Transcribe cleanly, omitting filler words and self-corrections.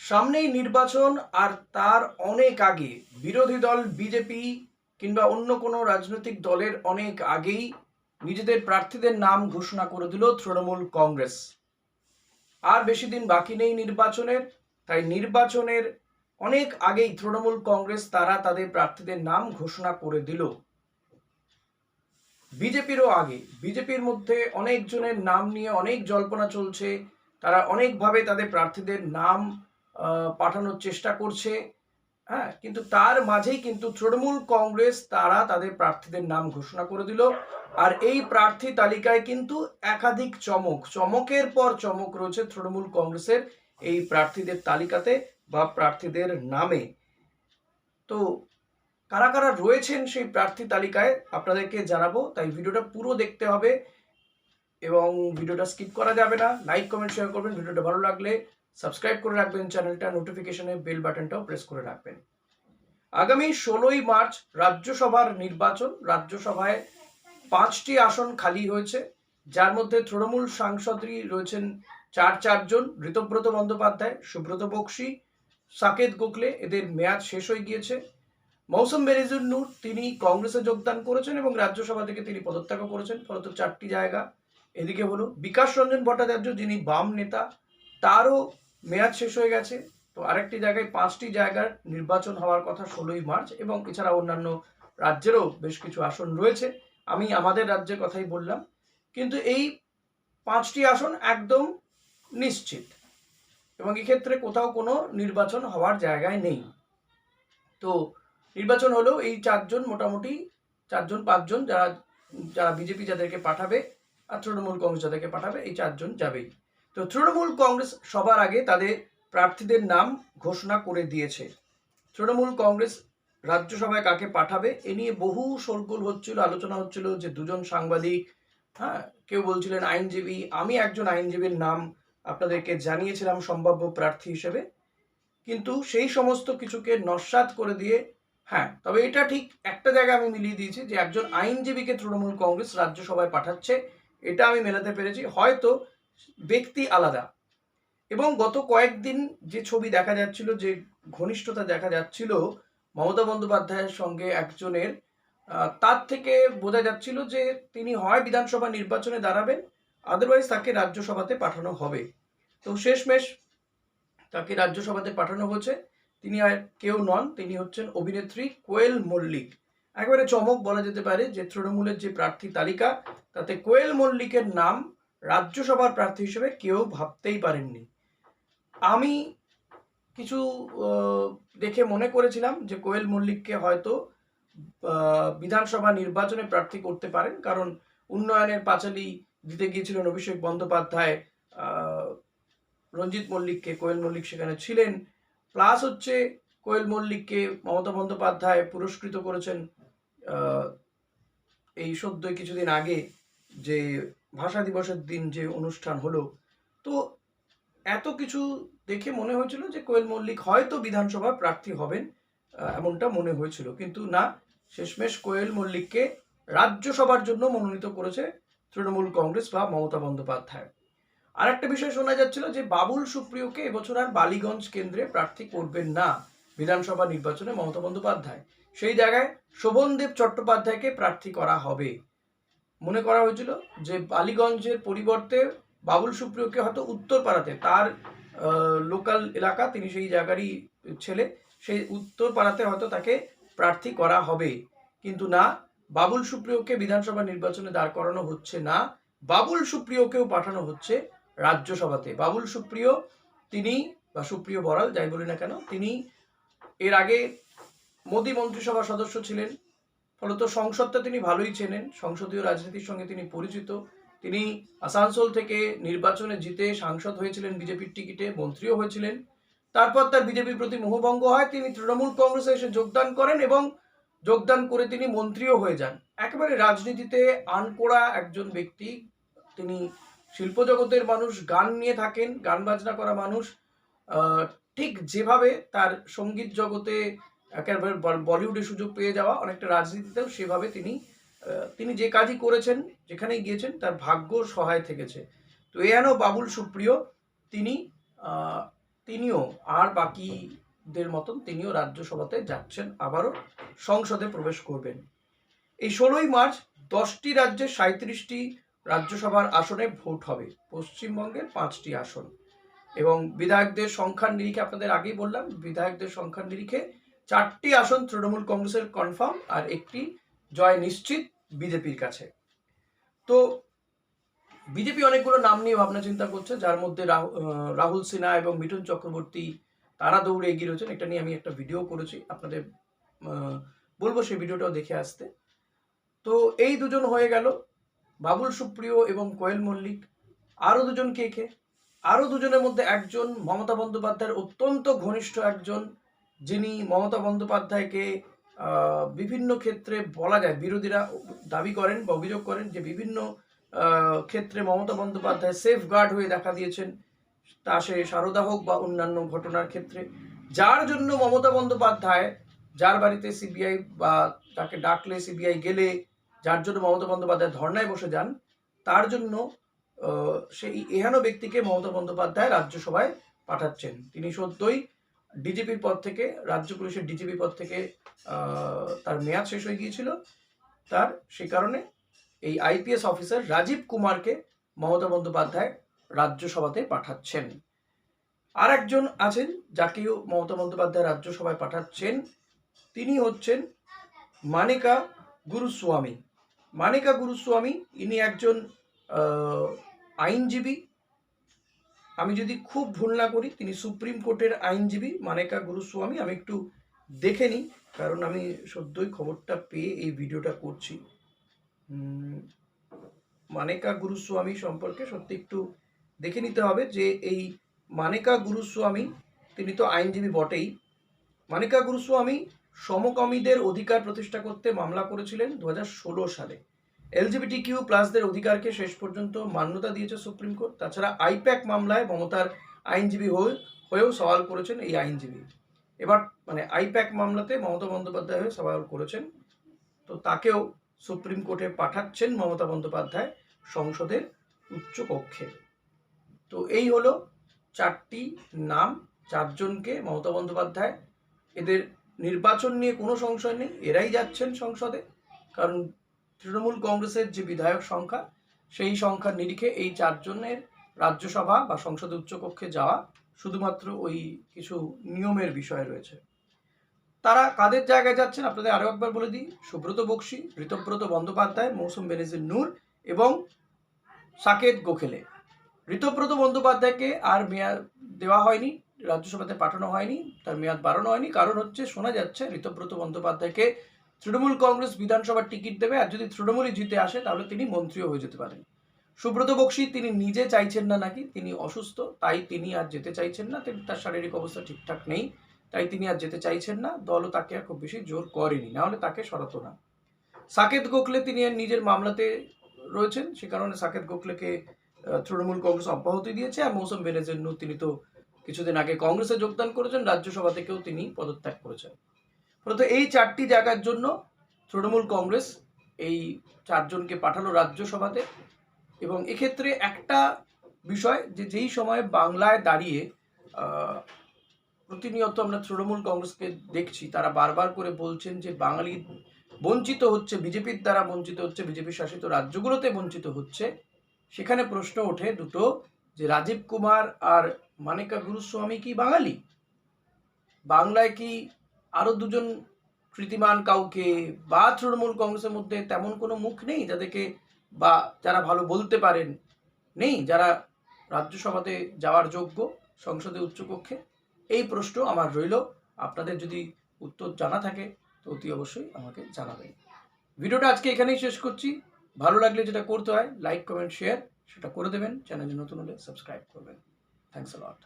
সামনেই নির্বাচন, আর তার অনেক আগে বিরোধী দল বিজেপি কিংবা অন্য কোনো রাজনৈতিক দলের অনেক আগেই নিজেদের প্রার্থীদের নাম ঘোষণা করে দিল তৃণমূল কংগ্রেস। আর বেশি দিন বাকি নেই নির্বাচনের, তাই নির্বাচনের অনেক আগেই তৃণমূল কংগ্রেস তারা তাদের প্রার্থীদের নাম ঘোষণা করে দিল। বিজেপিরও আগে বিজেপির মধ্যে অনেকজনের নাম নিয়ে অনেক জল্পনা চলছে। তারা অনেকভাবে তাদের প্রার্থীদের নাম পাঠানোর চেষ্টা করছে। হ্যাঁ, কিন্তু তার মাঝেই কিন্তু তৃণমূল কংগ্রেস তারা তাদের প্রার্থীদের নাম ঘোষণা করে দিল। আর এই প্রার্থী তালিকায় কিন্তু একাধিক চমকের পর চমক রয়েছে তৃণমূল কংগ্রেসের এই প্রার্থীদের তালিকাতে বা প্রার্থীদের নামে। তো কারা কারা রয়েছেন সেই প্রার্থী তালিকায় আপনাদেরকে জানাবো, তাই ভিডিওটা পুরো দেখতে হবে এবং ভিডিওটা স্কিপ করা যাবে না। লাইক কমেন্ট শেয়ার করবেন, ভিডিওটা ভালো লাগলে সাবস্ক্রাইব করে রাখবেন চ্যানেলটা, নোটিফিকেশনে বেল বাটনটাও প্রেস করে রাখবেন। আগামী 16ই মার্চ রাজ্যসভার নির্বাচন। রাজ্যসভায় 5টি আসন খালি হয়েছে, যার মধ্যে তৃণমূল সাংসদই রয়েছেন চারজন। ঋতব্রত বন্দ্যোপাধ্যায়, সুব্রত বক্সি, সাকেত গোখলে, এদের মেয়াদ শেষ হয়ে গিয়েছে। মৌসুম বেরিজুর নূর, তিনি কংগ্রেসে যোগদান করেছেন এবং রাজ্যসভা থেকে তিনি পদত্যাগও করেছেন, ফলত 4টি জায়গা এদিকে হলো। বিকাশ রঞ্জন ভট্টাচার্য, যিনি বাম নেতা, তারও মেয়াদ শেষ হয়ে গেছে। তো আরেকটি জায়গায় 5টি জায়গার নির্বাচন হওয়ার কথা 16ই মার্চ, এবং এছাড়া অন্যান্য রাজ্যেরও বেশ কিছু আসন রয়েছে। আমি আমাদের রাজ্যের কথাই বললাম, কিন্তু এই 5টি আসন একদম নিশ্চিত এবং এক্ষেত্রে কোথাও কোনো নির্বাচন হওয়ার জায়গায় নেই। তো নির্বাচন হলেও এই 4জন, মোটামুটি 4-5জন, যারা যারা বিজেপি যাদেরকে পাঠাবে আর তৃণমূল কংগ্রেস যাদেরকে পাঠাবে, এই 4জন যাবেই। তো তৃণমূল কংগ্রেস সবার আগে তাদের প্রার্থীদের নাম ঘোষণা করে দিয়েছে। তৃণমূল কংগ্রেস রাজ্যসভায় কাকে পাঠাবে এ নিয়ে বহু শোরগোল হচ্ছিল, আলোচনা হচ্ছিল যে 2জন সাংবাদিক, হ্যাঁ, কেউ বলছিলেন আইনজীবী। আমি একজন আইনজীবীর নাম আপনাদেরকে জানিয়েছিলাম সম্ভাব্য প্রার্থী হিসেবে, কিন্তু সেই সমস্ত কিছুকে নস্যাৎ করে দিয়ে, হ্যাঁ, তবে এটা ঠিক একটা জায়গায় আমি মিলিয়ে দিয়েছি যে একজন আইনজীবীকে তৃণমূল কংগ্রেস রাজ্যসভায় পাঠাচ্ছে, এটা আমি মেলাতে পেরেছি। হয়তো ব্যক্তি আলাদা, এবং গত কয়েকদিন যে ছবি দেখা যাচ্ছিল, যে ঘনিষ্ঠতা দেখা যাচ্ছিল মমতা বন্দ্যোপাধ্যায়ের সঙ্গে একজনের, তার থেকে বোঝা যাচ্ছিল যে তিনি হয় বিধানসভা নির্বাচনে দাঁড়াবেন, আদারওয়াইজ তাকে রাজ্যসভাতে পাঠানো হবে। তো শেষমেশ তাকে রাজ্যসভাতে পাঠানো হয়েছে। তিনি আর কেউ নন, তিনি হচ্ছেন অভিনেত্রী কোয়েল মল্লিক। একেবারে চমক বলা যেতে পারে যে তৃণমূলের যে প্রার্থী তালিকা, তাতে কোয়েল মল্লিকের নাম রাজ্যসভার প্রার্থী হিসেবে কেউ ভাবতেই পারেননি। আমি কিছু দেখে মনে করেছিলাম যে কোয়েল মল্লিককে হয়তো বিধানসভা নির্বাচনে প্রার্থী করতে পারেন, কারণ উন্নয়নের পাঁচালী দিতে গিয়েছিলেন অভিষেক বন্দ্যোপাধ্যায়, রঞ্জিত মল্লিককে, কোয়েল মল্লিক সেখানে ছিলেন। প্লাস হচ্ছে কোয়েল মল্লিককে মমতা বন্দ্যোপাধ্যায় পুরস্কৃত করেছেন এই সদ্যই কিছুদিন আগে, যে ভাষা দিবসের দিন যে অনুষ্ঠান হলো। তো এত কিছু দেখে মনে হয়েছিল যে কোয়েল মল্লিক হয়তো বিধানসভার প্রার্থী হবেন, এমনটা মনে হয়েছিল, কিন্তু না, শেষমেশ কোয়েল মল্লিককে রাজ্যসভার জন্য মনোনীত করেছে তৃণমূল কংগ্রেস বা মমতা বন্দ্যোপাধ্যায়। আর একটা বিষয় শোনা যাচ্ছিল যে বাবুল সুপ্রিয়কে এবছর আর বালিগঞ্জ কেন্দ্রে প্রার্থী করবেন না বিধানসভা নির্বাচনে মমতা বন্দ্যোপাধ্যায়। সেই জায়গায় শোভনদেব চট্টোপাধ্যায়কে প্রার্থী করা হবে। মনে করা হয়েছিল যে বালিগঞ্জের পরিবর্তে বাবুল সুপ্রিয়কে হয়তো উত্তরপাড়াতে, তার লোকাল এলাকা, তিনি সেই জায়গারই ছেলে, সেই উত্তরপাড়াতে হয়তো তাকে প্রার্থী করা হবে। কিন্তু না, বাবুল সুপ্রিয়কে বিধানসভা নির্বাচনে দাঁড় করানো হচ্ছে না, বাবুল সুপ্রিয়কেও পাঠানো হচ্ছে রাজ্যসভাতে। বাবুল সুপ্রিয়, তিনি বা সুপ্রিয় বড়াল যাই বলি না কেন, তিনি এর আগে মোদী মন্ত্রিসভার সদস্য ছিলেন, ফলত সংসদটা তিনি ভালোই চেনেন, সংসদীয় রাজনীতির সঙ্গে তিনি পরিচিত। তিনি আসানসোল থেকে নির্বাচনে জিতে সাংসদ হয়েছিলেন বিজেপির টিকিটে, মন্ত্রীও হয়েছিলেন। তারপর তার বিজেপির প্রতি মোহভঙ্গ হয়, তিনি তৃণমূল কংগ্রেসে এসে যোগদান করেন এবং যোগদান করে তিনি মন্ত্রীও হয়ে যান। একেবারে রাজনীতিতে আনকোড়া একজন ব্যক্তি তিনি, শিল্প জগতের মানুষ, গান নিয়ে থাকেন, গান বাজনা করা মানুষ। ঠিক যেভাবে তার সঙ্গীত জগতে একেবারে বলিউডে সুযোগ পেয়ে যাওয়া, অনেকটা রাজনীতিতেও সেভাবে তিনি যে কাজই করেছেন, যেখানেই গিয়েছেন, তার ভাগ্য সহায় থেকেছে। তো এহেন বাবুল সুপ্রিয়, তিনি তিনিও আর বাকিদের মতন তিনিও রাজ্যসভাতে যাচ্ছেন, আবারও সংসদে প্রবেশ করবেন। এই 16ই মার্চ 10টি রাজ্যে 37টি রাজ্যসভার আসনে ভোট হবে, পশ্চিমবঙ্গের 5টি আসন। এবং বিধায়কদের সংখ্যার নিরিখে আপনাদের আগেই বললাম, বিধায়কদের সংখ্যার নিরিখে 4টি আসন তৃণমূল কংগ্রেসের কনফার্ম আর একটি জয় নিশ্চিত বিজেপির কাছে। তো বিজেপি অনেকগুলো নাম নিয়ে ভাবনা চিন্তা করছে, যার মধ্যে রাহুল সিনহা এবং মিঠুন চক্রবর্তী তারা দৌড়ে এগিয়ে রয়েছেন। এটা নিয়ে আমি একটা ভিডিও করেছি, আপনাদের বলবো সেই ভিডিওটাও দেখে আসতে। তো এই দুজন হয়ে গেল, বাবুল সুপ্রিয় এবং কোয়েল মল্লিক। আরও দুজন কে? আরও দুজনের মধ্যে একজন মমতা বন্দ্যোপাধ্যায়ের অত্যন্ত ঘনিষ্ঠ একজন, যিনি মমতা বন্দ্যোপাধ্যায়কে বিভিন্ন ক্ষেত্রে বলা যায়, বিরোধীরা দাবি করেন বা অভিযোগ করেন যে বিভিন্ন ক্ষেত্রে মমতা বন্দ্যোপাধ্যায় সেফ গার্ড হয়ে দেখা দিয়েছেন, তা সে সারদা হোক বা অন্যান্য ঘটনার ক্ষেত্রে, যার জন্য মমতা বন্দ্যোপাধ্যায়, যার বাড়িতে সিবিআই বা তাকে ডাকলে সিবিআই গেলে যার জন্য মমতা বন্দ্যোপাধ্যায় ধর্নায় বসে যান, তার জন্য সেই এহেন ব্যক্তিকে মমতা বন্দ্যোপাধ্যায় রাজ্যসভায় পাঠাচ্ছেন। তিনি সদ্যই ডিজিপির পদ থেকে, রাজ্য পুলিশের ডিজিপি পদ থেকে তার মেয়াদ শেষ হয়ে গিয়েছিল, তার সে কারণে এই আইপিএস অফিসার রাজীব কুমারকে মমতা বন্দ্যোপাধ্যায় রাজ্যসভাতে পাঠাচ্ছেন। আর একজন আছেন যাকেও মমতা বন্দ্যোপাধ্যায় রাজ্যসভায় পাঠাচ্ছেন, তিনি হচ্ছেন মানিকা গুরুস্বামী। মানিকা গুরুস্বামী ইনি একজন আইনজীবী, আমি যদি খুব ভুল না করি তিনি সুপ্রিম কোর্টের আইনজীবী মানিকা গুরুস্বামী। আমি একটু দেখে নিই, কারণ আমি সদ্যই খবরটা পেয়ে এই ভিডিওটা করছি। মানিকা গুরুস্বামী সম্পর্কে সত্যি একটু দেখে নিতে হবে যে এই মানিকা গুরুস্বামী তিনি তো আইনজীবী বটেই। মানিকা গুরুস্বামী সমকামীদের অধিকার প্রতিষ্ঠা করতে মামলা করেছিলেন 2016 সালে। LGBTQ+ দের অধিকারকে শেষ পর্যন্ত মান্যতা দিয়েছে সুপ্রিম কোর্ট। তাছাড়া আইপ্যাক মামলায় মমতার আইনজীবী হয়েও সওয়াল করেছেন এই আইনজীবী। এবার মানে আইপ্যাক মামলাতে মমতা বন্দ্যোপাধ্যায় হয়ে সওয়াল করেছেন, তো তাকেও সুপ্রিম কোর্টে পাঠাচ্ছেন মমতা বন্দ্যোপাধ্যায় সংসদের উচ্চ কক্ষে। তো এই হলো 4টি নাম, 4জনকে মমতা বন্দ্যোপাধ্যায়, এদের নির্বাচন নিয়ে কোনো সংশয় নেই, এরাই যাচ্ছেন সংসদে, কারণ তৃণমূল কংগ্রেসের যে বিধায়ক সংখ্যা, সেই সংখ্যার নিরিখে এই 4জনের রাজ্যসভা বা সংসদে উচ্চকক্ষে যাওয়া শুধুমাত্র ওই কিছু নিয়মের বিষয় রয়েছে। তারা কাদের জায়গায় যাচ্ছেন আপনাদের আরও একবার বলে দিই, সুব্রত বক্সী, ঋতব্রত বন্দ্যোপাধ্যায়, মৌসুম বেনজির নূর এবং সাকেত গোখলে। ঋতব্রত বন্দ্যোপাধ্যায়কে আর মেয়াদ দেওয়া হয়নি, রাজ্যসভাতে পাঠানো হয়নি, তার মেয়াদ বাড়ানো হয়নি, কারণ হচ্ছে শোনা যাচ্ছে ঋতব্রত বন্দ্যোপাধ্যায়কে তৃণমূল কংগ্রেস বিধানসভার টিকিট দেবে, আর যদি তৃণমূলই জিতে আসে তাহলে তিনি মন্ত্রীও হয়ে যেতে পারেন। সুব্রত বক্সী তিনি নিজে চাইছেন না, নাকি তিনি অসুস্থ, তাই তিনি আর যেতে চাইছেন না, তার শারীরিক অবস্থা ঠিকঠাক নেই, তাই তিনি আর যেতে চাইছেন না, দলও তাকে আর খুব বেশি জোর করেনি, নাহলে তাকে সরাতো না। সাকেত গোখলে তিনি আর নিজের মামলাতে রয়েছেন, সে কারণে সাকেত গোখলেকে তৃণমূল কংগ্রেস অব্যাহতি দিয়েছে। আর মৌসুম বেনজির নূর তিনি তো কিছুদিন আগে কংগ্রেসে যোগদান করেছেন, রাজ্যসভা থেকেও তিনি পদত্যাগ করেছেন। ফলত এই 4টি জায়গার জন্য তৃণমূল কংগ্রেস এই 4জনকে পাঠালো রাজ্যসভাতে। এবং এক্ষেত্রে একটা বিষয়, যে যেই সময়ে বাংলায় দাঁড়িয়ে প্রতিনিয়ত আমরা তৃণমূল কংগ্রেসকে দেখছি, তারা বারবার করে বলছেন যে বাঙালি বঞ্চিত হচ্ছে, বিজেপির দ্বারা বঞ্চিত হচ্ছে, বিজেপি শাসিত রাজ্যগুলোতে বঞ্চিত হচ্ছে। সেখানে প্রশ্ন ওঠে দুটো, যে রাজীব কুমার আর মানিকা গুরুস্বামী কি বাঙালি? বাংলায় কি আরো দুজন কৃতিমান কাউকে বা তৃণমূল কংগ্রেসের মধ্যে তেমন কোনো মুখ নেই যাদেরকে, বা যারা ভালো বলতে পারেন, নেই যারা রাজ্যসভাতে যাওয়ার যোগ্য সংসদে উচ্চকক্ষে? এই প্রশ্ন আমার রইল। আপনাদের যদি উত্তর জানা থাকে তো অতি অবশ্যই আমাকে জানাবেন। ভিডিওটা আজকে এখানেই শেষ করছি। ভালো লাগলে যেটা করতে হয়, লাইক, কমেন্ট, শেয়ার, সেটা করে দেবেন। চ্যানেলে নতুন হলে সাবস্ক্রাইব করবেন। Thanks a lot.